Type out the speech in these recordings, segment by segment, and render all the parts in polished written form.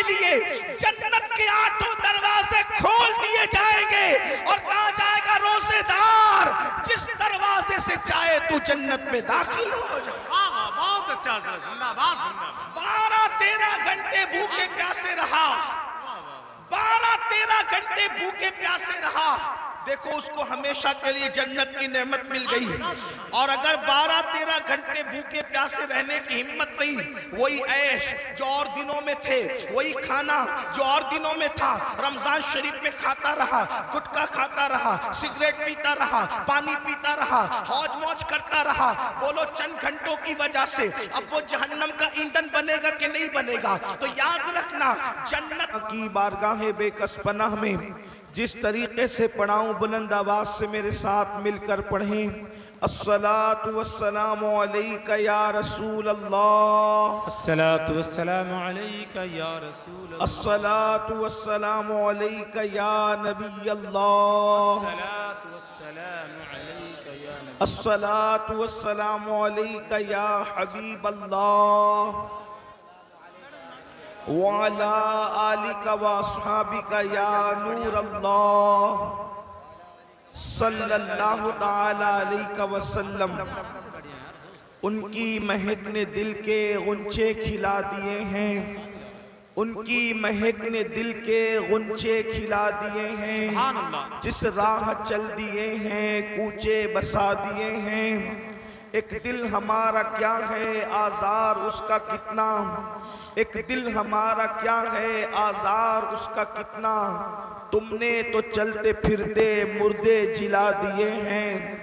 لیے جنت کے 8 دروازے کھول دیے جائیں گے اور کہا جائے گا روزے دار جس دروازے سے چاہے تو جنت میں داخل ہو جا. بہت اچھا حضرت، زندہ باد زندہ باد. 12-13 گھنٹے بھوکے پیاسے رہا، 12-13 گھنٹے بھوکے پیاسے رہا. دیکھو اس کو ہمیشہ کے لیے جنت کی نعمت مل گئی. اور اگر 12-13 گھنٹے بھوکے پیاسے رہنے کی ہمت نہیں، وہی عیش جو اور دنوں میں تھے، وہی کھانا جو اور دنوں میں تھا، رمضان شریف میں کھاتا رہا، گٹکا کھاتا رہا، سگریٹ پیتا رہا، پانی پیتا رہا، حوج موج کرتا رہا، بولو چند گھنٹوں کی وجہ سے اب وہ جہنم کا ایندھن بنے گا کہ نہیں بنے گا؟ تو یاد رکھنا جنت کی بارگاہ بے کس پناہ میں جس طریقے سے پڑھاؤں بلند آواز سے میرے ساتھ مل کر پڑھیں. الصلاة والسلام علیکہ یا رسول اللہ، الصلاة والسلام علیکہ یا رسول اللہ، الصلاة والسلام علیکہ یا نبی اللہ، الصلاة والسلام علیکہ یا نبی، الصلاة والسلام علیکہ یا حبیب اللہ، وعلى آلك وأصحابك يا نور الله صلی اللہ تعالی علیہ وسلم. ان کی مہک نے دل کے غنچے کھلا دیے ہیں، ان کی مہک نے دل کے غنچے کھلا دیے ہیں. جس راہ چل دیے ہیں کوچے بسا دیے ہیں. ایک دل ہمارا کیا ہے آزار اس کا کتنا، ایک دل ہمارا کیا ہے آزار اس کا کتنا. تم نے تو چلتے پھرتے مردے جلا دیے ہیں.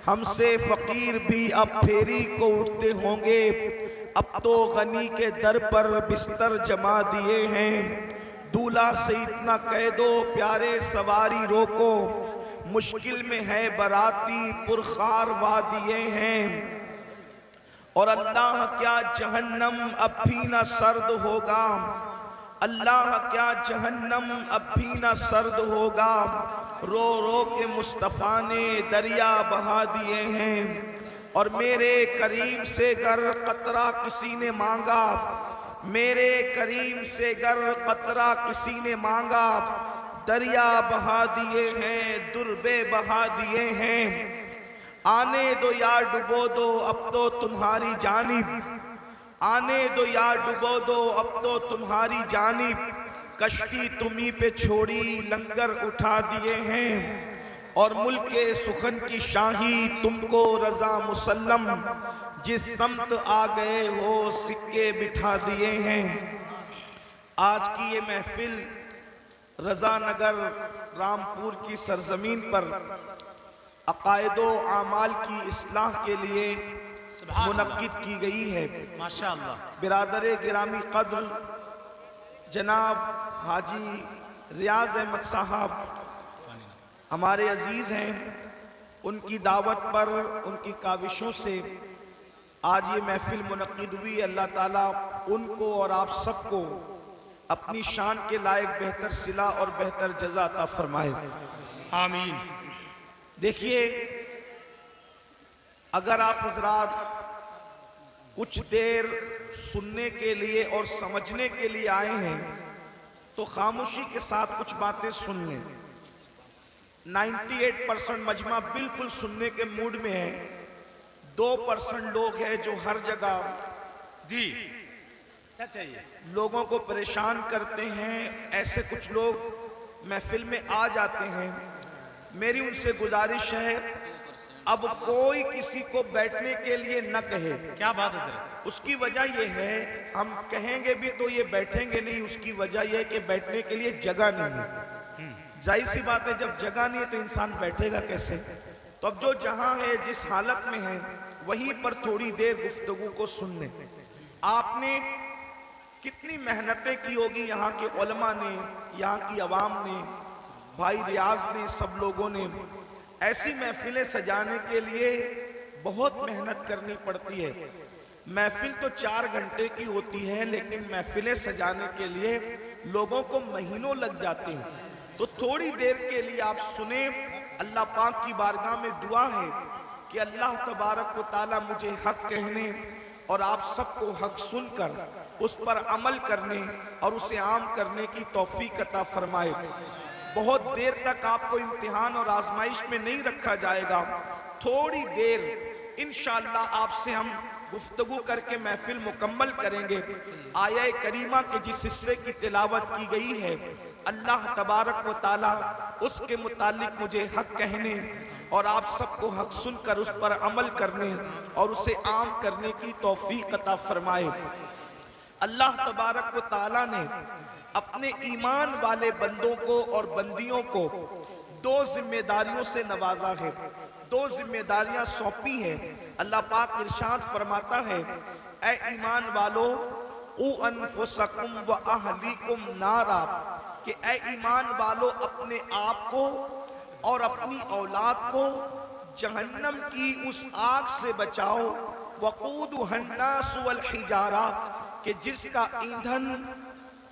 ہم سے فقیر بھی اب پھیری کو اٹھتے ہوں گے، اب تو غنی کے در پر بستر جما دیے ہیں. دولہا سے اتنا کہہ دو پیارے سواری روکو، مشکل میں ہے باراتی پرخار وادیے ہیں. اور اللہ کیا جہنم اب بھی نہ سرد ہوگا، اللہ کیا جہنم اب بھی نہ سرد ہوگا. رو رو کے مصطفیٰ نے دریا بہا دیے ہیں. اور میرے کریم سے گر قطرہ کسی نے مانگا، میرے کریم سے گر قطرہ کسی نے مانگا، دریا بہا دیے ہیں دربے بہا دیے ہیں. آنے دو یا ڈبو دو اب تو تمہاری جانب، آنے دو یا ڈبو دو اب تو تمہاری جانب. کشتی تمہیں پہ چھوڑی لنگر اٹھا دیے ہیں. اور ملک سخن کی شاہی تم کو رضا مسلم، جس سمت آ گئے ہو سکے بٹھا دیے ہیں. آج کی یہ محفل رضا نگر رامپور کی سرزمین پر عقائد و اعمال کی اصلاح کے لیے منعقد کی گئی ہے. ماشاءاللہ. برادر گرامی قدر جناب حاجی ریاض احمد صاحب ہمارے عزیز ہیں، ان کی دعوت پر ان کی کاوشوں سے آج یہ محفل منعقد ہوئی. اللہ تعالیٰ ان کو اور آپ سب کو اپنی شان کے لائق بہتر صلہ اور بہتر جزا عطا فرمائے. آمین. دیکھیے اگر آپ حضرات کچھ دیر سننے کے لیے اور سمجھنے کے لیے آئے ہیں تو خاموشی کے ساتھ کچھ باتیں سن لیں. 98% مجمع بالکل سننے کے موڈ میں ہے. 2% لوگ ہیں جو ہر جگہ جی سچ ہے یہ. لوگوں کو پریشان کرتے ہیں. ایسے کچھ لوگ محفل میں آ جاتے ہیں. میری ان سے گزارش ہے اب کوئی کسی کو بیٹھنے کے لیے نہ کہے. کیا بات ہے حضرت. اس کی وجہ یہ ہے ہم کہیں گے بھی تو یہ بیٹھیں گے نہیں. اس کی وجہ یہ ہے کہ بیٹھنے کے لیے جگہ نہیں ہے. ظاہر سی بات ہے جب جگہ نہیں ہے تو انسان بیٹھے گا کیسے. تو اب جو جہاں ہے جس حالت میں ہے وہیں پر تھوڑی دیر گفتگو کو سن لیں. آپ نے کتنی محنتیں کی ہوگی یہاں کے علماء نے، یہاں کی عوام نے، بھائی ریاض نے، سب لوگوں نے. ایسی محفلیں سجانے کے لیے بہت محنت کرنی پڑتی ہے. محفل تو 4 گھنٹے کی ہوتی ہے لیکن محفلیں سجانے کے لیے لوگوں کو مہینوں لگ جاتے ہیں. تو تھوڑی دیر کے لیے آپ سنیں. اللہ پاک کی بارگاہ میں دعا ہے کہ اللہ تبارک و تعالی مجھے حق کہنے اور آپ سب کو حق سن کر اس پر عمل کرنے اور اسے عام کرنے کی توفیق عطا فرمائے۔ بہت دیر تک آپ کو امتحان اور آزمائش میں نہیں رکھا جائے گا، تھوڑی دیر انشاءاللہ آپ سے ہم گفتگو کر کے محفل مکمل کریں گے۔ آیہ کریمہ کے جس حصے کی تلاوت کی گئی ہے، اللہ تبارک و تعالی اس کے متعلق مجھے حق کہنے اور آپ سب کو حق سن کر اس پر عمل کرنے اور اسے عام کرنے کی توفیق عطا فرمائے۔ اللہ تبارک و تعالی نے اپنے ایمان والے بندوں کو اور بندیوں کو دو ذمہ داریوں سے نوازا ہے، دو ذمہ داریاں سونپی ہیں۔ اللہ پاک ارشاد فرماتا ہے، اے ایمان والو او انفسکم و اہلیکم نارا، کہ اے ایمان والو اپنے آپ کو اور اپنی اولاد کو جہنم کی اس آگ سے بچاؤ، وقودھا الناس والحجارہ، کہ جس کا ایندھن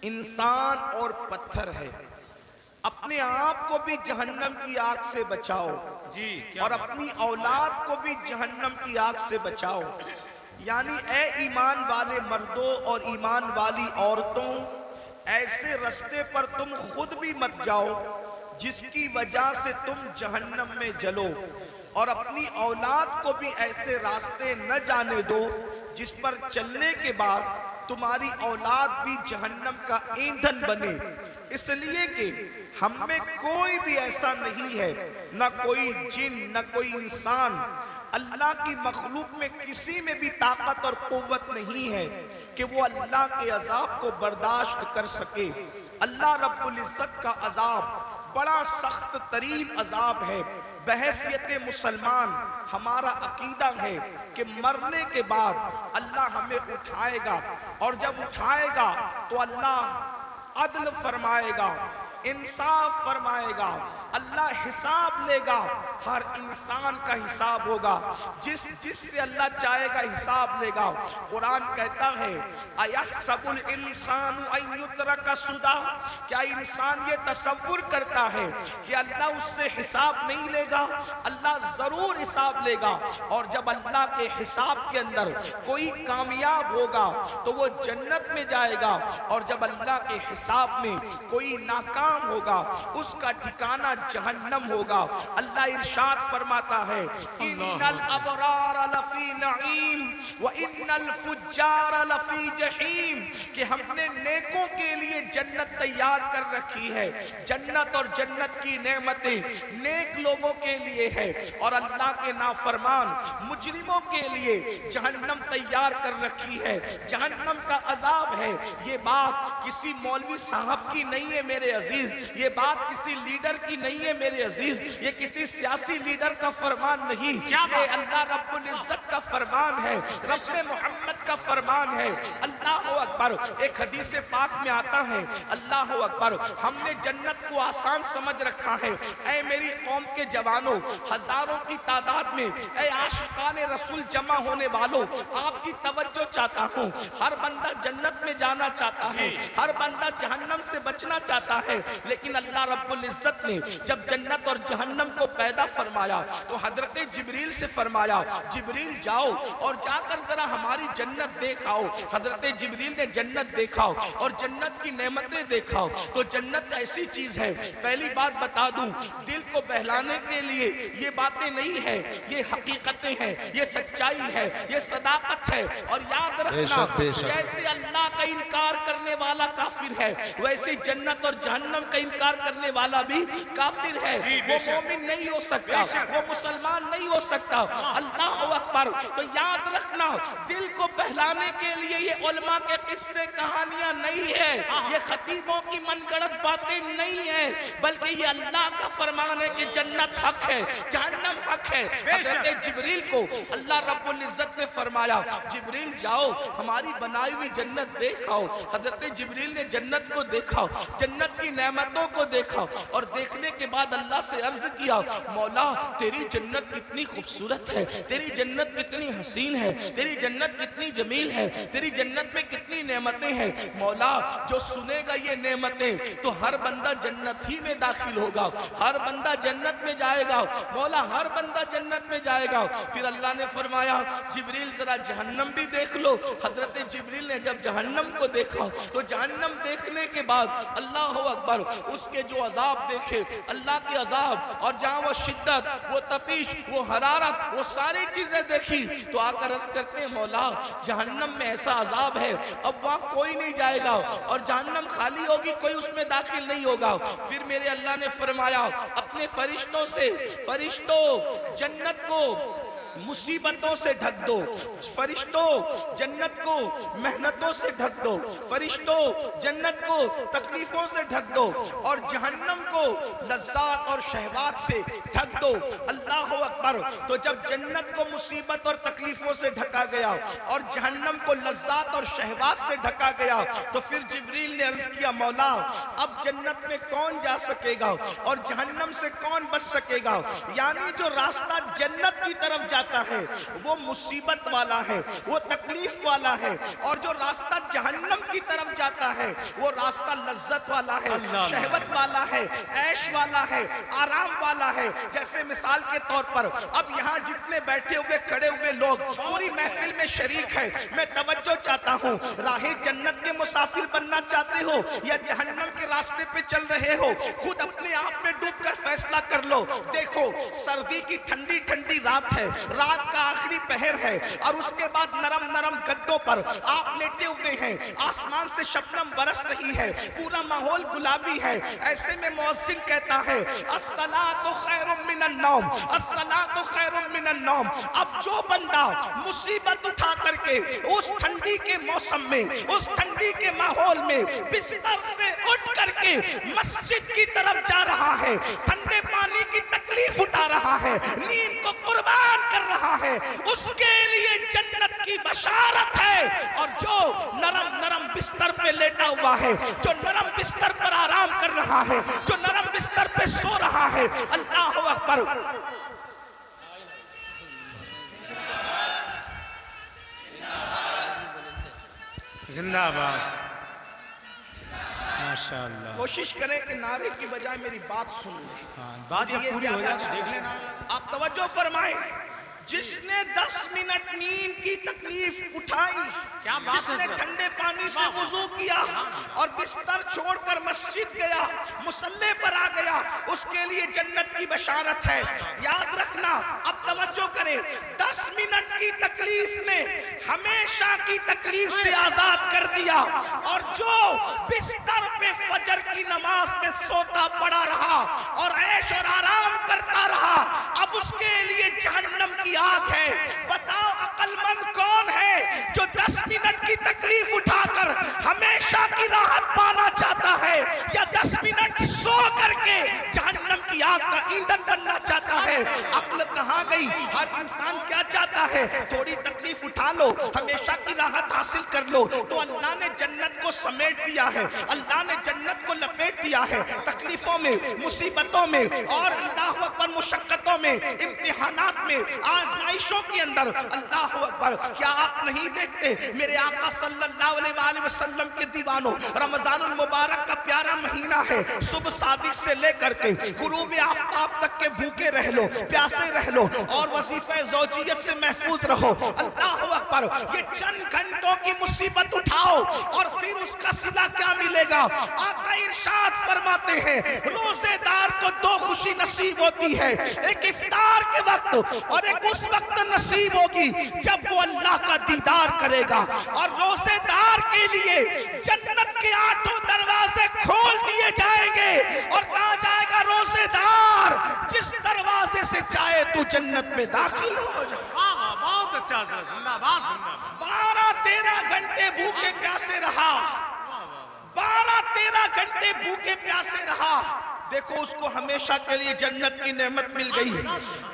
انسان اور پتھر ہے۔ اپنے آپ کو بھی جہنم کی آگ سے بچاؤ اور اپنی اولاد کو بھی جہنم کی آگ سے بچاؤ۔ یعنی اے ایمان والے مردوں اور ایمان والی عورتوں، ایسے رستے پر تم خود بھی مت جاؤ جس کی وجہ سے تم جہنم میں جلو، اور اپنی اولاد کو بھی ایسے راستے نہ جانے دو جس پر چلنے کے بعد تمہاری اولاد بھی جہنم کا ایندھن بنے۔ اس لیے کہ ہم میں کوئی بھی ایسا نہیں ہے، نہ کوئی جن نہ کوئی انسان، اللہ کی مخلوق میں کسی میں بھی طاقت اور قوت نہیں ہے کہ وہ اللہ کے عذاب کو برداشت کر سکے۔ اللہ رب العزت کا عذاب بڑا سخت ترین عذاب ہے۔ بحیثیت مسلمان ہمارا عقیدہ ہے کہ مرنے کے بعد اللہ ہمیں اٹھائے گا، اور جب اٹھائے گا تو اللہ عدل فرمائے گا، انصاف فرمائے گا، اللہ حساب لے گا، ہر انسان کا حساب ہوگا، جس سے اللہ چاہے گا حساب لے گا۔ قرآن کہتا ہے اَيَحْسَبُ الْإِنسَانُ أَن يُتْرَكَ سُدًى، کیا انسان یہ تصور کرتا ہے کہ اللہ اس سے حساب نہیں لے گا؟ اللہ ضرور حساب لے گا، اور جب اللہ کے حساب کے اندر کوئی کامیاب ہوگا تو وہ جنت میں جائے گا، اور جب اللہ کے حساب میں کوئی ناکام ہوگا اس کا ٹھکانہ جہنم ہوگا۔ اللہ ارشاد فرماتا ہے ان الابرار لفی نعیم وان الفجار لفی جحیم، کہ ہم نے نیکوں کے لیے جنت تیار کر رکھی ہے، جنت اور جنت کی نعمتیں نیک لوگوں کے لیے ہے، اور اللہ کے نافرمان مجرموں کے لیے جہنم تیار کر رکھی ہے، جہنم کا عذاب ہے۔ یہ بات کسی مولوی صاحب کی نہیں ہے میرے عزیز، یہ بات کسی لیڈر کی نہیں ہے میرے عزیز، یہ کسی سیاسی لیڈر کا فرمان نہیں، یہ اللہ رب العزت کا فرمان ہے، رب محمد کا فرمان ہے۔ اللہ اکبر۔ ایک حدیث پاک میں آتا ہے اللہ اکبر، ہم نے جنت کو آسان سمجھ رکھا ہے۔ اے میری قوم کے جوانوں، ہزاروں کی تعداد میں اے عاشقان رسول جمع ہونے والوں، آپ کی توجہ چاہتا ہوں۔ ہر بندہ جنت میں جانا چاہتا ہے، ہر بندہ جہنم سے بچنا چاہتا ہے، لیکن اللہ رب العزت نے جب جنت اور جہنم کو پیدا فرمایا تو حضرت جبریل سے فرمایا جبریل جاؤ اور جا کر ذرا ہماری جنت دیکھاؤ۔ حضرت جبریل نے جنت دیکھاؤ اور جنت کی نعمتیں دیکھاؤ تو جنت ایسی چیز ہے، پہلی بات بتا دوں، دل کو بہلانے کے لیے یہ باتیں نہیں ہے، یہ حقیقتیں ہیں، یہ سچائی ہے، یہ صداقت ہے۔ اور یاد رکھنا جیسے اللہ کا انکار کرنے والا کافر ہے، ویسے جنت اور جہنم کا انکار کرنے والا بھی کافر ہے، وہ مومن نہیں ہو سکتا، وہ مسلمان نہیں ہو سکتا۔ اللہ اکبر۔ تو یاد رکھنا دل کو بہلانے کے لیے یہ علماء کے قصے کہانیاں نہیں ہے، یہ خطیبوں کی من گڑت باتیں نہیں ہیں، بلکہ یہ اللہ کا فرمان ہے کہ جنت حق ہے، جہنم حق ہے۔ حضرت جبریل کو اللہ رب العزت نے فرمایا جبریل جاؤ ہماری بنائی ہوئی جنت دیکھاؤ۔ حضرت جبریل نے جنت کو دیکھا، جنت کی نعمتوں کو دیکھا، اور دیکھنے کے بعد اللہ سے عرض کیا مولا تیری جنت کتنی خوبصورت ہے، تیری جنت کتنی حسین ہے، تیری جنت کتنی جمیل ہے، تیری جنت میں کتنی نعمتیں ہیں۔ مولا جو سنے گا یہ نعمتیں تو ہر بندہ جنت ہی میں داخل ہوگا، ہر بندہ جنت میں جائے گا مولا، ہر بندہ جنت میں جائے گا۔ پھر اللہ نے فرمایا جبریل ذرا جہنم بھی دیکھ لو۔ حضرت جبریل نے جب جہنم کو دیکھا تو جہنم دیکھنے کے بعد اللہ اکبر اس کے جو عذاب دیکھے، اللہ کے عذاب، اور جہاں وہ شدت، وہ تپیش، وہ حرارت، وہ ساری چیزیں دیکھی تو آ کر عرض کرتے ہیں مولا جہنم میں ایسا عذاب ہے اب وہاں کوئی نہیں جائے گا، اور جہنم خالی ہوگی، کوئی اس میں داخل نہیں ہوگا۔ پھر میرے اللہ نے فرمایا اپنے فرشتوں سے، فرشتوں جنت کو مصیبتوں سے ڈھک دو، فرشتوں جنت کو محنتوں سے ڈھک دو، فرشتوں جنت کو تکلیفوں سے ڈھک دو، اور جہنم کو لذات اور شہوات سے ڈھک دو۔ اللہ اکبر۔ تو جب جنت کو مصیبت اور تکلیفوں سے ڈھکا گیا اور جہنم کو لذات اور شہوات سے ڈھکا گیا تو پھر جبریل نے عرض کیا مولا اب جنت میں کون جا سکے گا اور جہنم سے کون بچ سکے گا؟ یعنی جو راستہ جنت کی طرف جاتا ہے وہ مصیبت والا ہے، وہ تکلیف والا ہے، اور جو راستہ جہنم کی طرف جاتا ہے وہ راستہ لذت والا ہے، شہوت والا ہے، عیش والا ہے، آرام والا ہے۔ جیسے مثال کے طور پر اب یہاں جتنے بیٹھے ہوئے کھڑے ہوئے لوگ پوری محفل میں شریک ہیں، میں توجہ چاہتا ہوں، راہ جنت کے مسافر بننا چاہتے ہو یا جہنم کے راستے پہ چل رہے ہو، خود اپنے آپ میں ڈوب کر فیصلہ کر لو۔ دیکھو سردی کی ٹھنڈی ٹھنڈی رات ہے، رات کا آخری پہر ہے، اور اس کے بعد نرم نرم گدوں پر آپ لیٹے ہوئے ہیں، آسمان سے شبنم برس رہی ہے، پورا ماحول گلابی ہے۔ ایسے میں مؤذن کہتا ہے الصلاۃ خیر من النوم، الصلاۃ خیر من النوم۔ اب جو بندہ مصیبت اٹھا کر کے اس ٹھنڈی کے موسم میں، اس ٹھنڈی کے ماحول میں بستر سے اٹھ کر کے مسجد کی طرف جا رہا ہے، ٹھنڈے پانی کی تکلیف اٹھا رہا ہے، نیند کو قربان کر رہا ہے، اس کے لیے جنت کی بشارت ہے۔ اور جو نرم نرم بستر پہ لیٹا ہوا ہے، جو نرم بستر پر آرام کر رہا ہے، جو نرم بستر پہ سو رہا ہے، اللہ اکبر، زندہ باد، ماشاءاللہ۔ کوشش کریں کہ نعرے کی بجائے میری بات سن لیں، بات جب پوری ہو جائے دیکھ لینا۔ آپ توجہ فرمائیں۔ جس نے 10 منٹ نیند کی تکلیف اٹھائی، جس نے ٹھنڈے پانی سے وضو کیا اور بستر چھوڑ کر مسجد گیا، مصلی پر آ گیا، اس کے لیے جنت کی بشارت ہے۔ یاد رکھنا، اب توجہ کریں، 10 منٹ کی تکلیف نے ہمیشہ کی تکلیف سے آزاد کر دیا، اور جو بستر پہ فجر کی نماز میں سوتا پڑا رہا اور عیش اور آرام کرتا رہا، اب اس کے لیے جہنم کی آگ ہے۔ بتاؤ عقل مند کون ہے جو 10 منٹ کی تکلیف اٹھا کر ہمیشہ کی راحت پانا چاہتا ہے، یا 10 منٹ سو کر کے جہنم کی آگ کا ایندھن بننا چاہتا ہے؟ عقل کہاں گئی؟ ہر انسان کیا چاہتا ہے؟ تھوڑی تکلیف اٹھا لو، ہمیشہ کی راحت حاصل کر لو۔ تو اللہ نے جنت کو سمیٹ دیا ہے، اللہ نے جنت کو لپیٹ دیا ہے، تکلیفوں میں، مصیبتوں میں، اور اللہ اکبر مشقتوں میں، امتحانات میں، آزمائشوں کے اندر۔ اللہ اکبر، کیا آپ نہیں دیکھتے میرے آقا صلی اللہ علیہ وآلہ وسلم کے دیوانوں، رمضان المبارک کا پیارا مہینہ ہے، صبح صادق سے لے کر کے غروب آفتاب تک کے بھوکے رہ لو، پیاسے رہ لو، اور وظیفہ زوجیت سے محفوظ رہو۔ اللہ اکبر، یہ چند گھنٹوں کی مصیبت اٹھاؤ اور پھر اس کا صلہ کیا ملے گا؟ آقا ارشاد فرماتے ہیں روزے دار کو 2 خوشی نصیب ہوتی ہے، ایک افطار کے وقت اور ایک اس وقت نصیب ہوگی جب وہ اللہ کا دیدار کرے گا۔ اور روزے دار کے لیے جنت کے 8 دروازے کھول دیے جائیں گے، اور کہا جائے گا روزے دار جس دروازے سے چاہے تو جنت میں داخل ہو جا۔ بہت اچھا، زندہ باد، زندہ باد۔ 12-13 گھنٹے بھوکے پیاسے رہا، 12-13 گھنٹے بھوکے پیاسے رہا، دیکھو اس کو ہمیشہ کے لیے جنت کی نعمت مل گئی.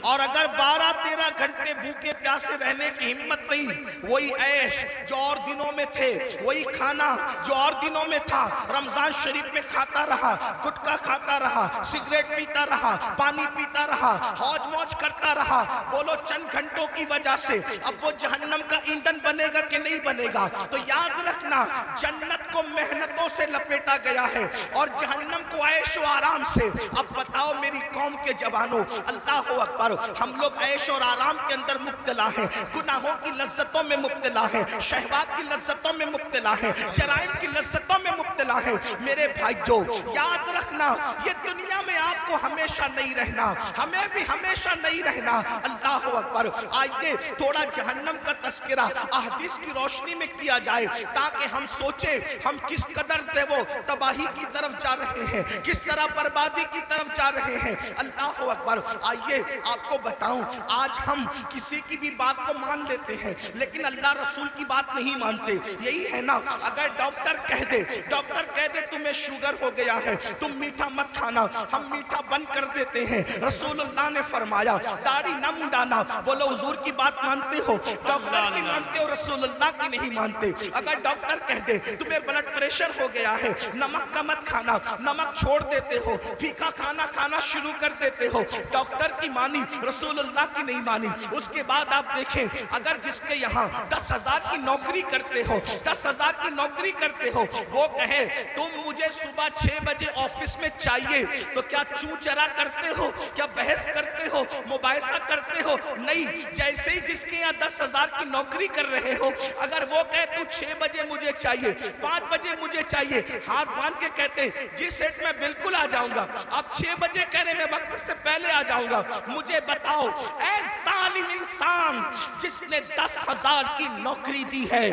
اور اگر 12-13 گھنٹے بھوکے پیاسے رہنے کی ہمت نہیں, وہی عیش جو اور دنوں میں تھے, وہی کھانا جو اور دنوں میں تھا, رمضان شریف میں کھاتا رہا, گٹکا کھاتا رہا, سگریٹ پیتا رہا, پانی پیتا رہا, ہوج موج کرتا رہا. بولو چند گھنٹوں کی وجہ سے اب وہ جہنم کا ایندھن بنے گا کہ نہیں بنے گا؟ تو یاد رکھنا, جنت کو محنتوں سے لپیٹا گیا ہے اور جہنم کو عیش و آرام سے. اب بتاؤ میری قوم کے جوانوں, اللہ اکبر, ہم لوگ عیش اور آرام کے اندر مبتلا ہیں, گناہوں کی لذتوں میں مبتلا ہیں, شہوات کی لذتوں میں مبتلا ہیں, جرائم کی لذتوں میں مبتلا ہیں. میرے بھائیو یاد رکھنا, یہ دنیا میں آپ کو ہمیشہ نہیں رہنا, ہمیں بھی ہمیشہ نہیں رہنا. اللہ اکبر. آئیے تھوڑا جہنم کا تذکرہ احادیث کی روشنی میں کیا جائے تاکہ ہم سوچیں ہم کس قدر وہ تباہی کی طرف جا رہے ہیں, کس طرح بربادی کی طرف جا رہے ہیں. اللہ اکبر. آئیے آپ کو بتاؤں, آج ہم کسی کی بھی بات کو مان لیتے ہیں لیکن اللہ رسول کی بات نہیں مانتے. یہی ہے نا, اگر ڈاکٹر کہہ دے تمہیں شوگر ہو گیا ہے, تم میٹھا مت کھانا, ہم میٹھا بند کر دیتے ہیں. رسول اللہ نے فرمایا داڑھی نہ منڈانا. بولو حضور کی بات مانتے ہو, ڈاکٹر کی مانتے ہو, رسول اللہ کی نہیں مانتے. اگر ڈاکٹر کہہ دے تمہیں بلڈ پریشر ہو گیا ہے, نمک کا مت کھانا, نمک چھوڑ دیتے ہو, پھیکا کھانا شروع کر دیتے ہو. ڈاکٹر کی مانی, رسول اللہ کی نہیں مانی. اس کے بعد آپ دیکھیں, اگر جس کے یہاں 10,000 کی نوکری کرتے ہو, 10,000 کی نوکری کرتے ہو, وہ کہے تم مجھے صبح 6 بجے آفس میں چاہیے, تو کیا چوں چرا کرتے ہو, کیا بحث کرتے ہو, مباحثہ کرتے ہو؟ نہیں. جیسے ہی جس کے یہاں 10,000 کی نوکری کر رہے ہو, اگر وہ کہے تو 6 بجے مجھے چاہیے, 5 بجے مجھے چاہیے, ہاتھ باندھ کے کہتے جی سیٹ میں بالکل آ جاؤں گا, اب 6 بجے کہنے میں وقت سے پہلے آ جاؤں گا. مجھے بتاؤ اے ظالم انسان, جس نے 10,000 کی نوکری دی ہے,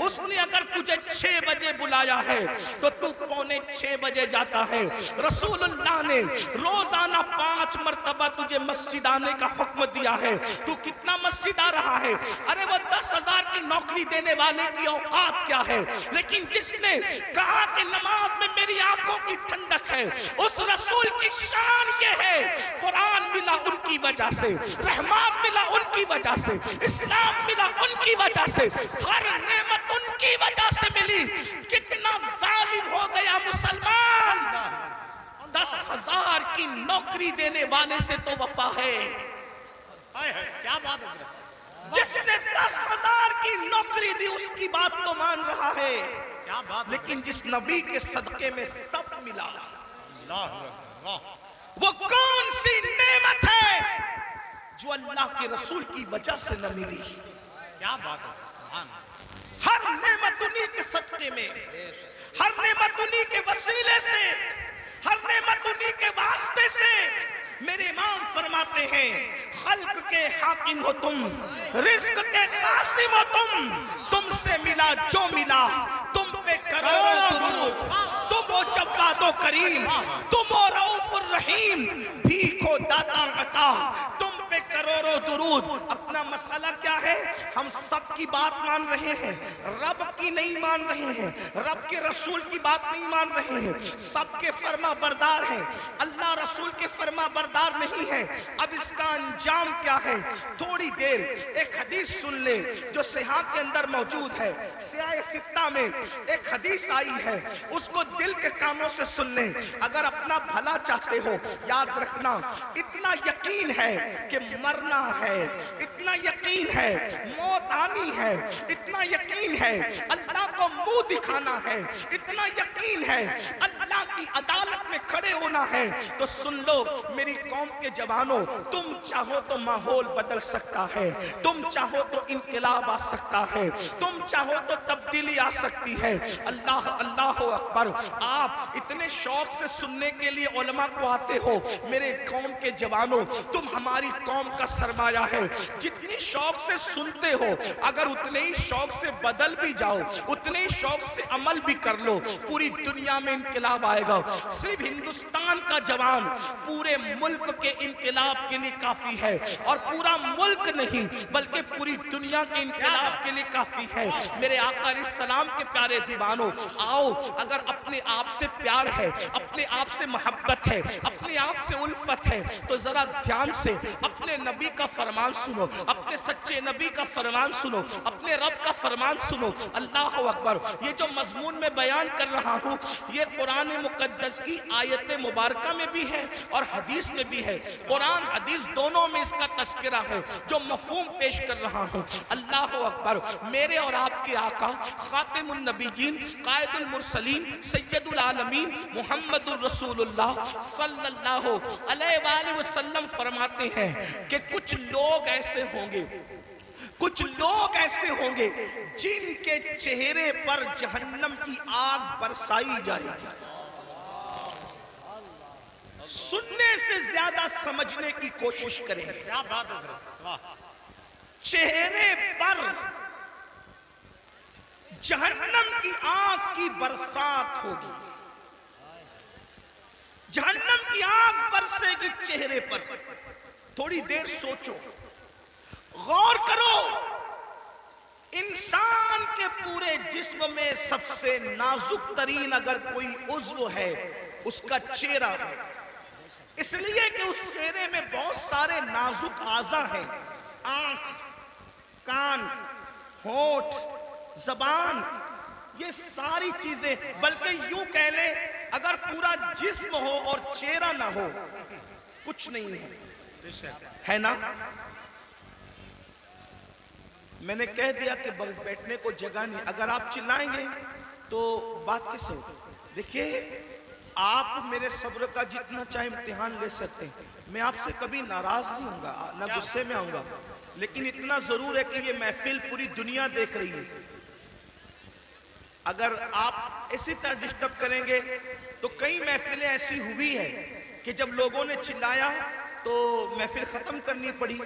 اس نے اگر تجھے 6 بجے بلایا ہے تو تو 5:45 بجے جاتا ہے. رسول اللہ نے روزانہ 5 مرتبہ تجھے مسجد آنے کا حکم دیا ہے, تو کتنا مسجد آ رہا ہے؟ ارے وہ 10,000 کی نوکری دینے والے کی اوقات کیا ہے, لیکن جس نے کہا کہ نماز میں میری آنکھوں کی ٹھنڈک ہے, اس رسول کی شان یہ ہے, قرآن ملا ان کی وجہ سے, رحمان ملا ان کی وجہ سے, اسلام ملا ان کی وجہ سے, ہر نعمت ان کی وجہ سے ملی. کتنا ظالم ہو گیا مسلمان, 10,000 کی نوکری دینے والے سے تو وفا ہے. کیا بات ہے, جس نے 10,000 کی نوکری دی اس کی بات تو مان رہا ہے, کیا بات, لیکن جس نبی کے صدقے میں سب ملا, اللہ, وہ کون سی نعمت ہے جو اللہ کے رسول کی وجہ سے نہ ملی؟ کیا بات ہے, سبحان اللہ. ہر نعمت انہی کے صدقے میں, ہر نعمت انہی کے وسیلے سے, ہر نعمت انہی کے واسطے سے. میرے امام فرماتے ہیں خلق کے حاکم ہو تم, رزق کے قاسم ہو تم سے ملا جو ملا, تم پہ کروڑوں درود, تم ہو جواد و کریم, تم ہو رؤوف الرحیم, بھیک ہو داتا عطا, تم پہ کروڑوں درود. اپنا مسئلہ کیا ہے, ہم سب کی بات مان رہے ہیں, رب کی نہیں مان رہے ہیں, رب کے رسول کی بات نہیں مان رہے ہیں, سب کے فرما بردار ہیں, اللہ رسول کے فرما بردار نہیں ہے. اب اس کا انجام کیا ہے؟ تھوڑی دیر ایک حدیث سن لے جو صحیح کے اندر موجود ہے, صحیح ستہ میں ایک حدیث آئی ہے, اس کو دل کے کانوں سے سن لیں. اگر اپنا بھلا چاہتے ہو, یاد رکھنا اتنا یقین ہے کہ مرنا ہے, اتنا یقین ہے موت آنی ہے, اتنا یقین ہے اللہ کو منہ دکھانا ہے, اتنا یقین ہے اللہ کی عدالت میں کھڑے ہونا ہے, تو سن لو میری قوم کے جوانوں, تم چاہو تو ماحول بدل سکتا ہے, تم چاہو تو انقلاب آ سکتا ہے, تم چاہو تو تبدیلی آ سکتی ہے. اللہ اللہ اکبر. آپ اتنے شوق سے سننے کے لیے علماء کو آتے ہو. میرے قوم کے جوانوں, تم ہماری قوم کا سرمایہ ہے, جتنی شوق سے سنتے ہو اگر اتنے ہی شوق سے بدل بھی جاؤ, اتنے ہی شوق سے عمل بھی کر لو, پوری دنیا میں انقلاب آئے گا. صرف ہندوستان ہندوستان کا جوان پورے ملک کے انقلاب کے لیے کافی ہے، اور پورا ملک نہیں بلکہ پوری دنیا کے انقلاب کے لیے کافی ہے۔ میرے آقا علیہ السلام کے پیارے دیوانوں، آؤ اگر اپنے آپ سے پیار ہے، اپنے آپ سے محبت ہے، اپنے آپ سے الفت ہے، تو ذرا دھیان سے اپنے نبی کا فرمان سنو، اپنے سچے نبی کا فرمان سنو، اپنے رب کا فرمان سنو۔ اللہ اکبر۔ یہ جو مضمون میں بیان کر رہا ہوں یہ قرآن مقدس کی آیت مبارکہ میں بھی ہے اور حدیث میں بھی ہے، قرآن حدیث دونوں میں اس کا تذکرہ ہے جو مفہوم پیش کر رہا ہوں۔ اللہ اکبر۔ میرے اور آپ کے آقا خاتم النبیین، قائد المرسلین، سید العالمین محمد الرسول اللہ صلی اللہ علیہ وآلہ وسلم فرماتے ہیں کہ کچھ لوگ ایسے ہوں گے، کچھ لوگ ایسے ہوں گے جن کے چہرے پر جہنم کی آگ برسائی جائے گی۔ سننے سے زیادہ سمجھنے کی کوشش کریں۔ چہرے پر جہنم کی آگ کی برسات ہوگی، جہنم کی آگ برسے گی چہرے پر۔ تھوڑی دیر سوچو، غور کرو، انسان کے پورے جسم میں سب سے نازک ترین اگر کوئی عضو ہے اس کا چہرہ ہے، اس لیے کہ اس چہرے میں بہت سارے نازک اعضاء ہیں، آنکھ، کان، ہونٹ، زبان، یہ ساری چیزیں، بلکہ یوں کہہ لیں اگر پورا جسم ہو اور چہرہ نہ ہو کچھ نہیں ہے نا؟ میں نے کہہ دیا کہ بیٹھنے کو جگہ نہیں، اگر آپ چلائیں گے تو بات کیسے ہوگی؟ دیکھیے، آپ میرے صبر کا جتنا چاہے امتحان لے سکتے ہیں، میں آپ سے کبھی ناراض نہیں ہوں گا، نہ غصے میں آؤں گا، لیکن اتنا ضرور ہے کہ یہ محفل پوری دنیا دیکھ رہی ہے۔ اگر آپ اسی طرح ڈسٹرب کریں گے تو کئی محفلیں ایسی ہوئی ہے کہ جب لوگوں نے چلایا تو محفل ختم کرنی پڑی،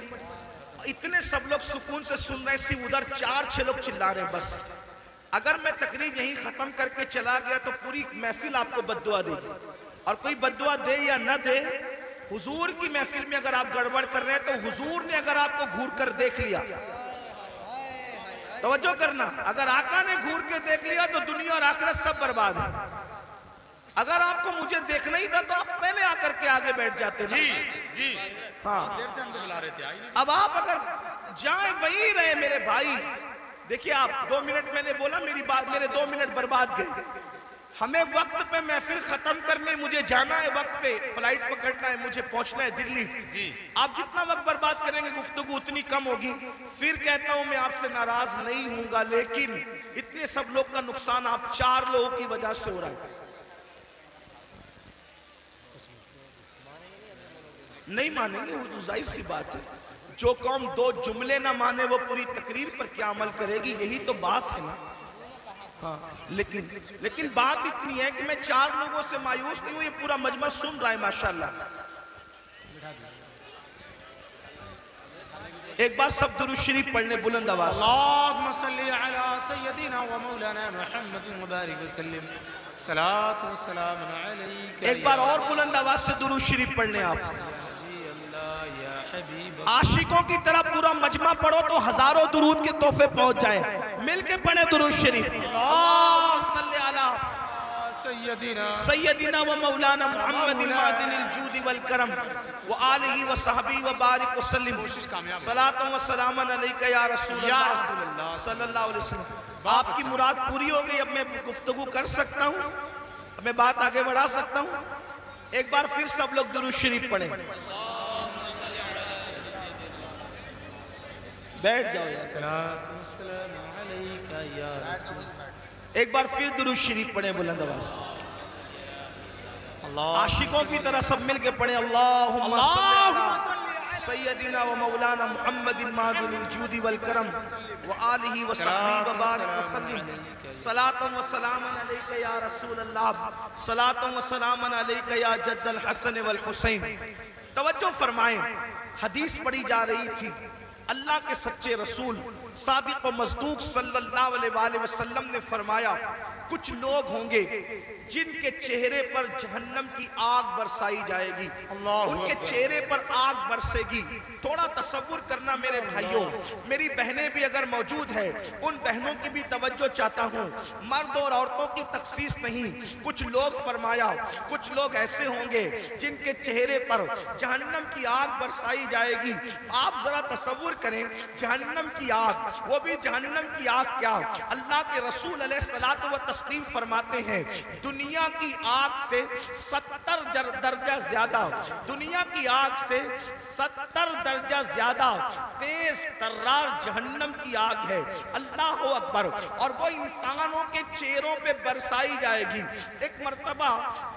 اتنے سب لوگ سکون سے سن رہے ہیں، ادھر 4-6 لوگ چلا رہے ہیں بس۔ اگر میں تقریر یہیں ختم کر کے چلا گیا تو پوری محفل آپ کو بددعا دے گی، اور کوئی بددعا دے یا نہ دے، حضور کی محفل میں اگر آپ گڑبڑ کر رہے ہیں تو حضور نے اگر آپ کو گھور کر دیکھ لیا، توجہ کرنا، اگر آقا نے گھور کے دیکھ لیا تو دنیا اور آخرت سب برباد ہے۔ اگر آپ کو مجھے دیکھنا ہی تھا تو آپ پہلے آ کر کے آگے بیٹھ جاتے نا۔ جی ہاں، اب آپ اگر جائیں وہی رہے میرے بھائی۔ دیکھیے، آپ 2 منٹ میں نے بولا، میرے 2 منٹ برباد گئے۔ ہمیں وقت پہ محفل ختم کرنے، مجھے جانا ہے وقت پہ، فلائٹ پکڑنا ہے، مجھے پہنچنا ہے دلی۔ آپ جتنا وقت برباد کریں گے گفتگو اتنی کم ہوگی۔ پھر کہتا ہوں میں آپ سے ناراض نہیں ہوں گا، لیکن اتنے سب لوگ کا نقصان آپ 4 لوگوں کی وجہ سے ہو رہا ہے۔ نہیں مانیں گے، وہ تو ظاہر سی بات ہے۔ جو قوم 2 جملے نہ مانے وہ پوری تقریر پر کیا عمل کرے گی، یہی تو بات ہے نا۔ ہاں، لیکن بات اتنی ہے کہ میں 4 لوگوں سے مایوس نہیں ہوں، یہ پورا مجمع سن رہا ہے ماشاءاللہ۔ ایک بار سب درود شریف پڑھنے بلند آواز۔ اللہم صلی علی سیدنا و مولانا محمد مبارک وسلم، صلاۃ و سلام علیک۔ ایک بار اور بلند آواز سے درود شریف پڑھنے آپ۔ عاشقوں کی طرح پورا مجمع پڑھو تو ہزاروں درود کے تحفے پہنچ جائیں۔ مل کے پڑھیں درود شریف۔ اللہم صلی علی سیدنا و مولانا محمد معدن الجود والکرم و آلہ و صحبہ و بارک وسلم، صلاۃ و سلام علیک یا رسول اللہ صلی اللہ علیہ وسلم۔ آپ کی مراد پوری ہو گئی، اب میں گفتگو کر سکتا ہوں، اب میں بات آگے بڑھا سکتا ہوں۔ ایک بار پھر سب لوگ درود شریف پڑھیں۔ بیٹھ جاؤ ایک بار پھر درود شریف پڑھیں بلند آواز۔ عاشقوں کی طرح سب مل کے پڑھیں۔ اللہم صلی علی سیدنا و مولانا محمد معدن الجود والکرم و آلہ و صحبہ و بارک وسلم، صلاۃ و سلام علیک یا رسول اللہ، صلاۃ و سلام علیک یا جد الحسن والحسین۔ توجہ فرمائیں، حدیث پڑھی جا رہی تھی، اللہ کے سچے رسول صادق و مصدوق صلی اللہ علیہ وآلہ وسلم نے فرمایا کچھ لوگ ہوں گے جن کے چہرے پر جہنم کی آگ برسائی جائے گی، ان کے چہرے پر آگ برسے گی۔ تھوڑا تصور کرنا میرے بھائیوں، میری بہنیں بھی اگر موجود ہیں، ان بہنوں کی بھی توجہ چاہتا ہوں۔ مرد اور عورتوں کی تخصیص نہیں، کچھ لوگ فرمایا کچھ لوگ ایسے ہوں گے جن کے چہرے پر جہنم کی آگ برسائی جائے گی۔ آپ ذرا تصور کریں، جہنم کی آگ، وہ بھی جہنم کی آگ کیا، اللہ کے رسول علیہ الصلوۃ والتسلیم فرماتے ہیں دنیا کی آگ سے 70 درجہ زیادہ، دنیا کی آگ سے 70 درجہ زیادہ تیز ترار جہنم کی آگ ہے۔ اللہ اکبر۔ اور وہ انسانوں کے چہروں پہ برسائی جائے گی۔ ایک مرتبہ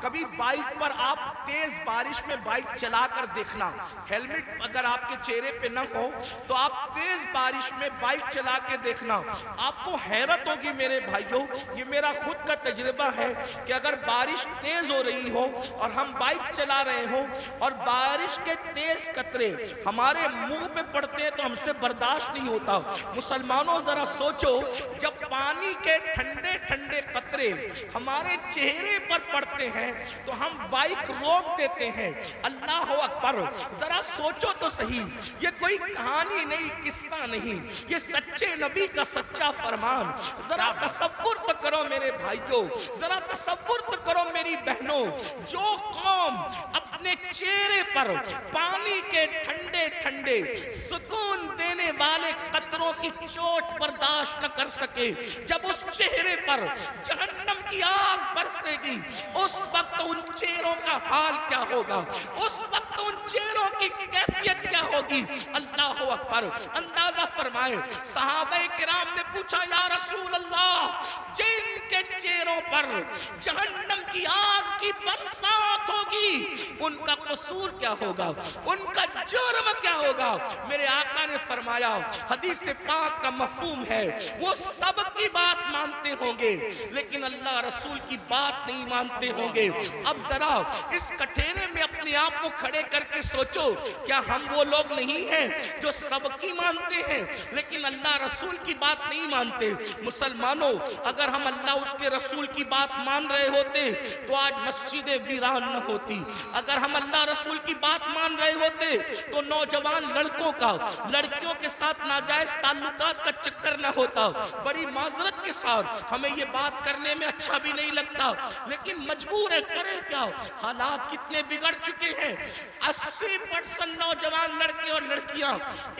کبھی بائک پر آپ تیز بارش میں بائک چلا کر دیکھنا، ہیلمٹ اگر آپ کے چہرے پہ نہ ہو تو آپ تیز بارش میں بائک چلا کے دیکھنا، آپ کو حیرت ہوگی میرے بھائیوں، یہ میرا خود کا تجربہ ہے کہ اگر بارش تیز ہو رہی ہو اور ہم بائک چلا رہے ہوں اور بارش کے تیز قطرے ہمارے منہ پہ پڑتے ہیں تو ہم سے برداشت نہیں ہوتا۔ مسلمانوں ذرا سوچو، جب پانی کے ٹھنڈے ٹھنڈے قطرے ہمارے چہرے پر پڑتے ہیں تو ہم بائک روک دیتے ہیں۔ اللہ اکبر۔ ذرا سوچو تو صحیح، یہ کوئی کہانی نہیں، قصہ نہیں، یہ سچے نبی کا سچا فرمان۔ ذرا تصور تو کرو میرے بھائیوں، ذرا تصور تو کرو میری بہنوں، جو قوم اپنے چہرے پر پانی کے ٹھنڈے ٹھنڈے سکون دینے والے قطروں کی چوٹ برداشت نہ کر سکے، جب اس چہرے پر جہنم کی آگ برسے گی، اس وقت ان چہروں کا حال کیا ہوگا، اس وقت ان چہروں کی کیفیت کیا ہوگی۔ اللہ اکبر۔ اندازہ فرمائے، صحابہ کرام نے پوچھا یا رسول اللہ، جن کے چہروں پر جہنم کی آگ کی برسات ہوگی ان کا قصور کیا ہوگا، ان کا جرم کیا ہوگا؟ میرے آقا نے فرمایا، حدیث پاک کا مفہوم ہے وہ سب کی بات مانتے ہوں گے لیکن اللہ رسول کی بات نہیں مانتے ہوں گے۔ اب ذرا اس کٹھیرے میں اپنے آپ کو کھڑے کر کے سوچو، کیا ہم وہ لوگ نہیں ہیں جو سب کی مانتے ہیں لیکن اللہ رسول کی بات نہیں مانتے؟ مسلمانوں، اگر ہم اللہ اس کے رسول کی بات مان رہے ہوتے تو آج مسجدیں ویران نہ ہوتی۔ اگر ہم اللہ رسول کی بات مان رہے ہوتے تو نوجوان لڑکوں کا لڑکیوں کے ساتھ ناجائز تعلقات کا چکر نہ ہوتا۔ بڑی معذرت کے ساتھ ہمیں یہ بات کرنے میں اچھا بھی نہیں لگتا لیکن مجبور ہے، کریں کیا؟ حالات کتنے بگڑ چکے ہیں۔ 80% نوجوان لڑکے اور لڑکیاں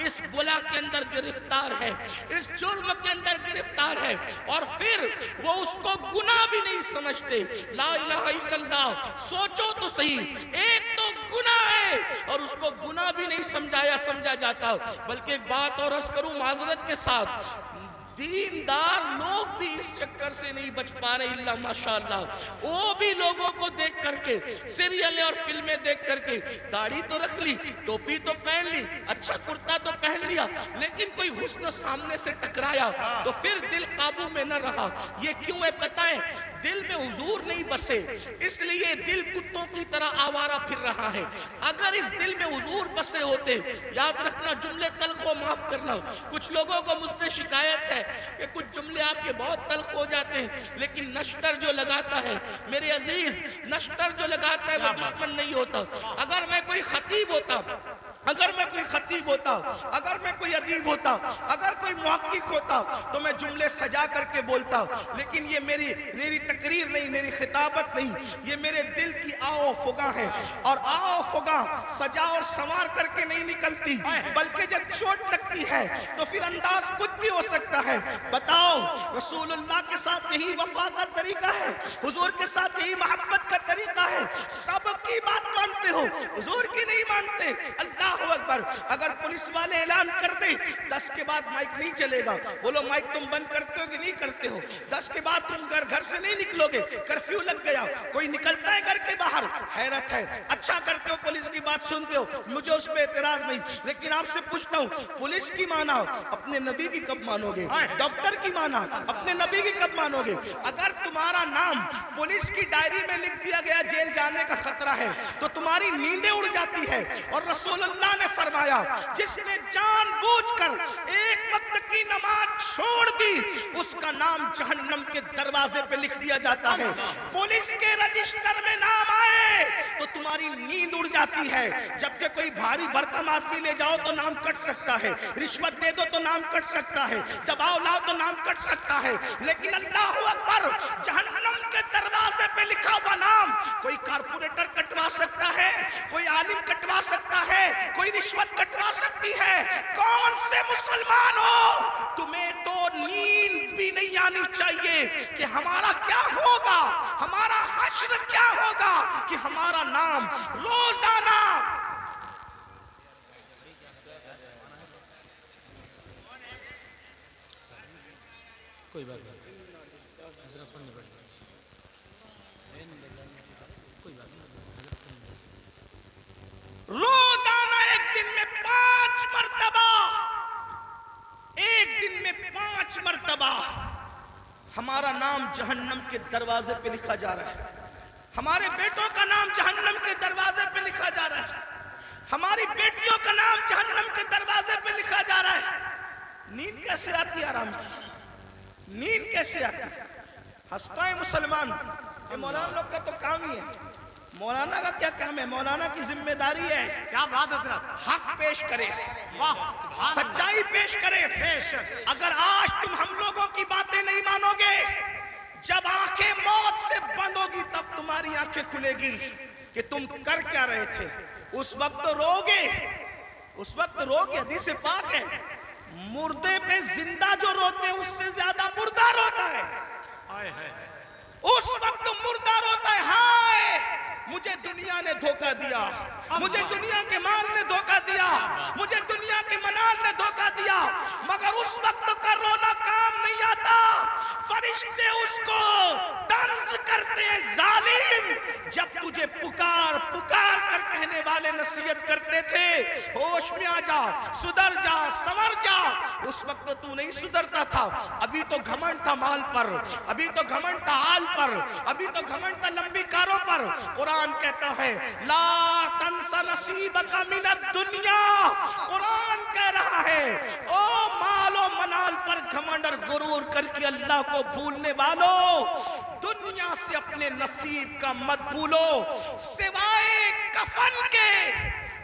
اس بلا کے اندر گرفتار ہے، اس جرم کے اندر گرفتار ہے، اور پھر وہ اس کو گناہ بھی نہیں سمجھتے۔ لا الہ الا اللہ۔ سوچو تو صحیح، ایک تو گناہ ہے اور اس کو گناہ بھی نہیں سمجھا جاتا۔ بلکہ ایک بات اور عرض کروں معذرت کے ساتھ، دیندار لوگ بھی اس چکر سے نہیں بچ پا رہے الا ماشاءاللہ۔ وہ بھی لوگوں کو دیکھ کر کے، سیریلیں اور فلمیں دیکھ کر کے، داڑھی تو رکھ لی، ٹوپی تو پہن لی، اچھا کرتا تو پہن لیا، لیکن کوئی حسن سامنے سے ٹکرایا تو پھر دل قابو میں نہ رہا۔ یہ کیوں ہے بتائیں؟ دل میں حضور نہیں بسے، اس لیے دل کتوں کی طرح آوارہ پھر رہا ہے۔ اگر اس دل میں حضور بسے ہوتے، یاد رکھنا جملے تلخ کو معاف کرنا، کچھ لوگوں کو مجھ سے شکایت ہے کہ کچھ جملے آپ کے بہت تلخ ہو جاتے ہیں، لیکن نشتر جو لگاتا ہے میرے عزیز، نشتر جو لگاتا ہے وہ دشمن نہیں ہوتا۔ اگر میں کوئی خطیب ہوتا، اگر میں کوئی خطیب ہوتا، اگر میں کوئی ادیب ہوتا، اگر کوئی محقق ہوتا تو میں جملے سجا کر کے بولتا، لیکن یہ میری تقریر نہیں، میری خطابت نہیں، یہ میرے دل کی آو فغاں ہے، اور آو فغاں سجا اور سنوار کر کے نہیں نکلتی، بلکہ جب چوٹ لگتی ہے تو پھر انداز کچھ بھی ہو سکتا ہے۔ بتاؤ، رسول اللہ کے ساتھ یہی وفا کا طریقہ ہے، حضور کے ساتھ یہی محبت کا طریقہ ہے، سب کی بات مانتے ہو، حضور کی نہیں مانتے۔ اللہ اکبر۔ اگر پولیس والے اعلان کر دے 10 کے بعد مائک نہیں چلے گا، بولو مائک تم بند کرتے ہو کہ نہیں کرتے ہو؟ 10 کے بعد تم گھر سے نہیں نکلو گے، کرفیو لگ گیا، کوئی نکلتا ہے گھر کے باہر؟ حیرت ہے۔ اچھا کرتے ہو، پولیس کی بات سنتے ہو، مجھے اس پہ اعتراض نہیں، لیکن آپ سے پوچھتا ہوں، پولیس کی مانا اپنے نبی کی کب مانو گے؟ ڈاکٹر کی مانا اپنے نبی کی کب مانو گے؟ اگر تمہارا نام پولیس کی ڈائری میں لکھ دیا گیا جیل جانے کا خطرہ ہے تو تمہاری نیندیں اڑ جاتی ہے۔ اور رسول اللہ نے فرمایا، جس نے جان بوجھ کر ایک وقت کی نماز چھوڑ دی اس کا نام جہنم کے دروازے پہ لکھ دیا جاتا ہے. پولیس کے رجسٹر میں نام آئے تو تمہاری نیند اڑ جاتی ہے, جبکہ کوئی بھاری بھرکم آدمی لے جاؤ تو نام کٹ سکتا ہے, رشوت دے دو تو نام کٹ سکتا ہے, دباؤ لاؤ تو نام کٹ سکتا ہے. لیکن اللہ اکبر, جہنم کے دروازے پہ لکھا ہوا نام کوئی کارپوریٹر کٹوا سکتا ہے, کوئی عالم کٹوا سکتا ہے, کوئی رشوت کٹوا سکتی ہے. کون سے مسلمان ہو, تمہیں تو نیند بھی نہیں آنی چاہیے کہ ہمارا کیا ہوگا, ہمارا حشر کیا ہوگا, کہ ہمارا نام روزانہ کوئی بات نہیں. حضرت خود نے بڑھ کوئی بات نہیں. روزانہ ایک دن میں 5 مرتبہ, ایک دن میں 5 مرتبہ ہمارا نام جہنم کے دروازے پہ لکھا جا رہا ہے. ہمارے بیٹوں کا نام جہنم کے دروازے پہ لکھا جا رہا ہے, ہماری بیٹیوں کا نام جہنم کے دروازے پہ لکھا جا رہا ہے. نیند کیسے آتی ہے آرام کی, نیند کیسے آتی ہے؟ ہنستا ہے مسلمان. یہ مولانا لوگ کا تو کام ہی ہے. مولانا کا کیا کام ہے؟ مولانا کی ذمہ داری ہے کیا بات حضرت, حق پیش کرے, واہ, سچائی پیش کرے. اگر آج تم ہم لوگوں کی باتیں نہیں مانو گے, جب آنکھیں موت سے بند ہوگی تب تمہاری آنکھیں کھلے گی کہ تم کر کیا رہے تھے. اس وقت روگے, اس وقت روگے. حدیث پاک ہے, مردے پہ زندہ جو روتے ہیں اس سے زیادہ مردہ روتا ہے. اس وقت مردہ روتا ہے, ہائے مجھے دنیا نے دھوکہ دیا, مجھے دنیا کے مال نے دھوکہ دیا, مجھے دنیا کے منال نے دھوکہ دیا. مگر اس وقت کا رونا کام نہیں آتا. فرشتے اس کو طنز کرتے ہیں, ظالم. جب تجھے پکار پکار کر کہنے والے نصیحت کرتے تھے ہوش میں آ جا, سدھر جا, سنور جا, اس وقت تو نہیں سدھرتا تھا. ابھی تو گھمنڈ تھا مال پر, ابھی تو گھمنڈ تھا آل پر, ابھی تو گھمنڈ تھا لمبی کاروں پر. قرآن کہتا ہے لا تنس نصیبک من الدنیا. قرآن کہہ رہا ہے او مال و منال پر گھمنڈ اور غرور کر کے اللہ کو بھولنے والوں, دنیا سے اپنے نصیب کا مت بھولو. سوائے کفن کے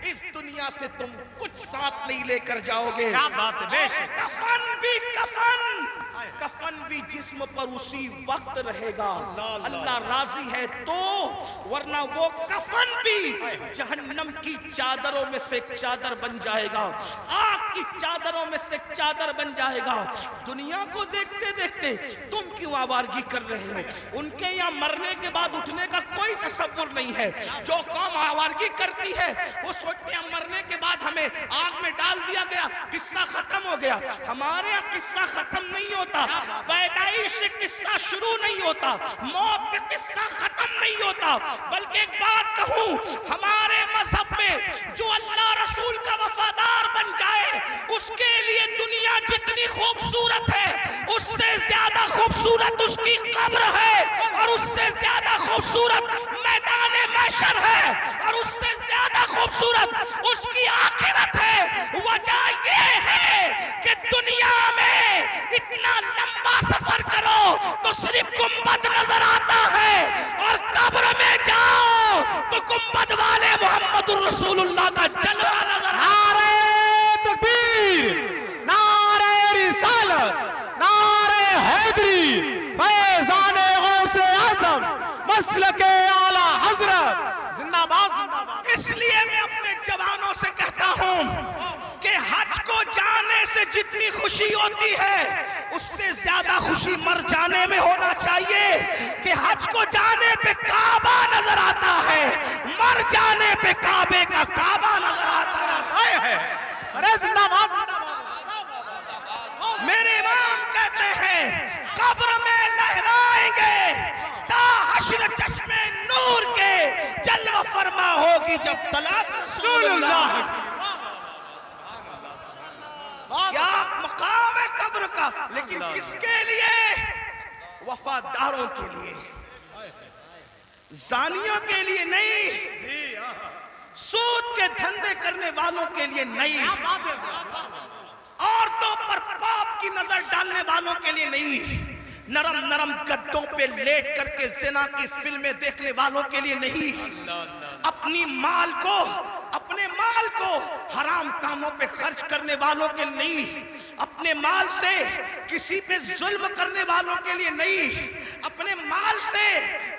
اس دنیا سے تم کچھ ساتھ نہیں لے کر جاؤ گے. کیا بات ہے, بے شک. کفن بھی کفن, کفن بھی جسم پر اسی وقت رہے گا اللہ راضی ہے تو, ورنہ وہ کفن بھی جہنم کی چادروں میں سے ایک چادر بن جائے گا, آگ کی چادروں میں سے ایک چادر بن جائے گا. دنیا کو دیکھتے دیکھتے تم کیوں آوارگی کر رہے ہو؟ ان کے یہاں مرنے کے بعد اٹھنے کا کوئی تصور نہیں ہے. جو قوم آوارگی کرتی ہے وہ سوچتے ہیں مرنے کے بعد ہمیں آگ میں ڈال دیا گیا, قصہ ختم ہو گیا. ہمارے یہاں قصہ ختم نہیں ہوتا, پیدائش سے قصہ شروع نہیں ہوتا, موت پہ قصہ ختم نہیں ہوتا. بلکہ ایک بات کہوں, ہمارے مذہب میں جو اللہ رسول کا وفادار بن جائے اس کے لیے دنیا جتنی خوبصورت ہے اس سے زیادہ خوبصورت اس کی قبر ہے, اور اس سے زیادہ خوبصورت میدان محشر ہے, اور اس سے زیادہ خوبصورت اس کی آخرت ہے. وجہ یہ ہے کہ دنیا میں اتنا لمبا سفر کرو تو صرف گنبد نظر آتا ہے, اور قبر میں جاؤ تو گنبد والے محمد الرسول اللہ کا جلوہ نظر آتا ہے. نعرہ تکبیر, نعرہ رسالت, نعرہ حیدری, فیضان غوث اعظم, مسلک اعلی حضرت, زندہ باد, زندہ باد. اس لیے میں اپنے جوانوں سے کہتا ہوں کہ حج کو جانے سے جتنی خوشی ہوتی ہے اس سے زیادہ خوشی مر جانے میں ہونا چاہیے. کہ حج کو جانے پہ کعبہ نظر آتا ہے, مر جانے پہ کعبے کا کعبہ نظر آتا ہے. ارے زندہ باد, زندہ باد. میرے امام کہتے ہیں قبر میں لہرائیں گے تا حشر چشم نور کے جلوہ فرما ہوگی جب طلعت رسول اللہ. کیا مقام ہے قبر کا, لیکن کس کے لیے؟ وفاداروں کے لیے, زانیوں کے لیے نہیں, سود کے دھندے کرنے والوں کے لیے نہیں, عورتوں پر پاپ کی کی نظر ڈالنے والوں کے لیے نہیں، نرم نرم گدوں پہ لیٹ کر کے زنا کی فلمیں دیکھنے والوں کے لیے نہیں، اپنے مال کو حرام کاموں پہ خرچ کرنے والوں کے لیے نہیں، اپنے مال سے کسی پہ ظلم کرنے والوں کے لیے نہیں، اپنے مال سے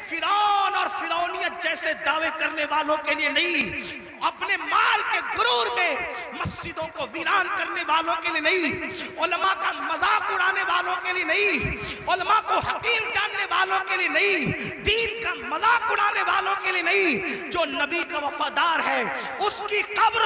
فرعون اور فرعونیت جیسے دعوے کرنے والوں کے لیے نہیں، اپنے مال کے غرور میں مسجدوں کو ویران کرنے والوں کے لیے نہیں، علماء کا مذاق اڑانے والوں کے لیے نہیں، علماء کو حقیر جاننے والوں کے لیے نہیں، دین کا مذاق اڑانے والوں کے لیے نہیں۔ جو نبی کا وفادار ہے اس کی قبر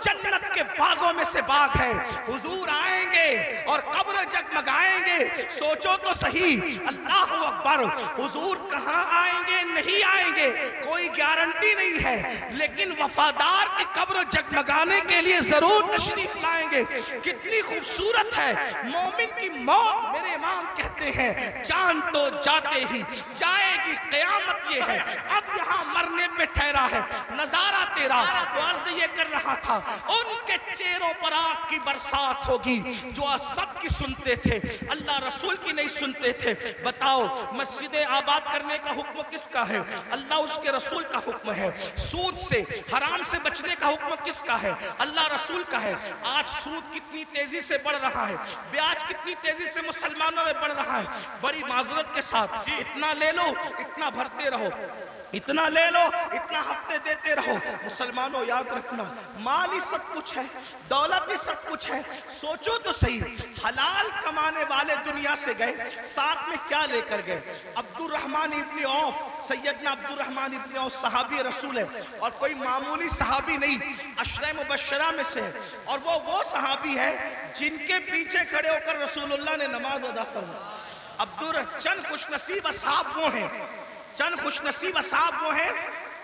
جنت کے باغوں میں سے باغ ہے، حضور آئیں گے اور قبر جگمگائیں گے۔ سوچو تو صحیح، اللہ اکبر، حضور کہاں آئیں گے نہیں آئیں گے کوئی گارنٹی نہیں ہے، لیکن وفادار کی قبر جگمگانے کے لیے ضرور تشریف لائیں گے۔ کتنی خوبصورت ہے مومن کی موت، میرے امام کہتے ہیں جان تو جاتے ہی جائے گی قیامت، یہ ہے اب یہاں مرنے پہ ٹھہرا ہے نظارہ تیرا۔ تو عرض یہ کر رہا تھا ان کے چہروں پر آگ کی برسات ہوگی جو سب کی سنتے تھے، اللہ رسول کی نہیں سنتے تھے۔ بتاؤ مسجد آباد کرنے کا حکم کس کا ہے؟ اللہ اس کے رسول کا حکم ہے۔ سود سے حرام سے بچنے کا حکم کس کا ہے؟ اللہ رسول کا ہے۔ آج سود کتنی تیزی سے بڑھ رہا ہے، بیاج کتنی تیزی سے مسلمانوں میں بڑھ رہا ہے۔ بڑی معذرت کے ساتھ اتنا لے لو اتنا بھرتے رہو، اتنا لے لو اتنا ہفتے دیتے رہو۔ مسلمانوں یاد رکھنا مال ہی سب کچھ ہے، دولت ہی سب کچھ ہے۔ سوچو تو صحیح، حلال کمانے والے دنیا سے گئے، ساتھ میں کیا لے کر گئے؟ عبد الرحمن ابن عوف، سیدنا عبد الرحمن ابن عوف صحابی رسول ہے، اور کوئی معمولی صحابی نہیں، عشرہ مبشرہ میں سے ہے، اور وہ صحابی ہے جن کے پیچھے کھڑے ہو کر رسول اللہ نے نماز ادا فرمائی۔ چند خوش نصیب اصحاب وہ ہیں، چند خوش نصیب اصحاب وہ ہیں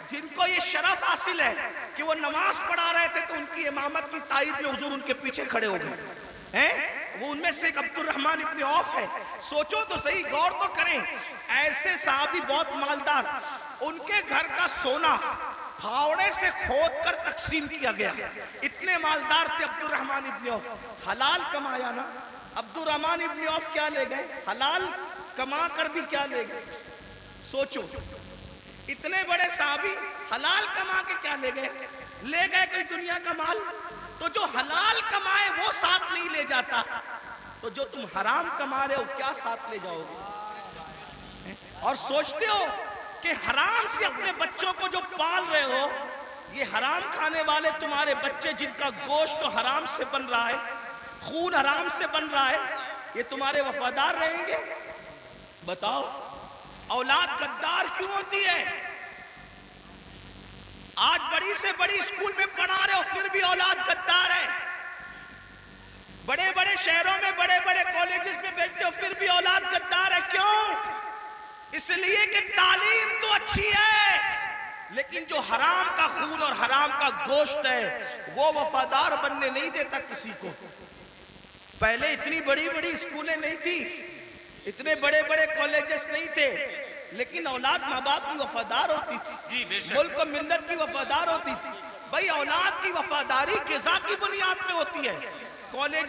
جن کو یہ شرف حاصل ہے کہ وہ نماز پڑھا رہے تھے تو ان کی امامت کی تائید میں حضور ان کے پیچھے کھڑے ہو گئے ہیں۔ وہ ان میں سے ایک عبد الرحمن ابن عوف ہے۔ سوچو تو صحیح، غور تو کریں، ایسے صحابی بہت مالدار، ان کے گھر کا سونا پھاوڑے سے کھود کر تقسیم کیا گیا، اتنے مالدار تھے عبد الرحمن ابن عوف۔ حلال کمایا نا، عبد الرحمن ابن عوف کیا لے گئے؟ حلال کما کر بھی کیا لے گئے؟ سوچو، اتنے بڑے صحابی حلال کما کے کیا لے گئے؟ لے گئے کوئی دنیا کا مال؟ تو جو حلال کمائے وہ ساتھ نہیں لے جاتا، تو جو تم حرام کما رہے ہو کیا ساتھ لے جاؤ گے؟ اور سوچتے ہو کہ حرام سے اپنے بچوں کو جو پال رہے ہو، یہ حرام کھانے والے تمہارے بچے جن کا گوشت حرام سے بن رہا ہے، خون حرام سے بن رہا ہے، یہ تمہارے وفادار رہیں گے؟ بتاؤ، اولاد غدار کیوں ہوتی ہے؟ آج بڑی سے بڑی اسکول میں پڑھا رہے ہو پھر بھی اولاد غدار ہے، بڑے بڑے شہروں میں بڑے بڑے کالجز میں بیچتے ہو پھر بھی اولاد غدار ہے۔ کیوں؟ اس لیے کہ تعلیم تو اچھی ہے لیکن جو حرام کا خون اور حرام کا گوشت ہے وہ وفادار بننے نہیں دیتا کسی کو۔ پہلے اتنی بڑی بڑی اسکولیں نہیں تھی، اتنے بڑے بڑے کالجز نہیں تھے، لیکن اولاد ماں باپ کی وفادار ہوتی تھی، ملک و ملت کی وفادار ہوتی تھی۔ بھائی اولاد کی وفاداری غذا کی بنیاد پہ ہوتی ہے۔ کالجیں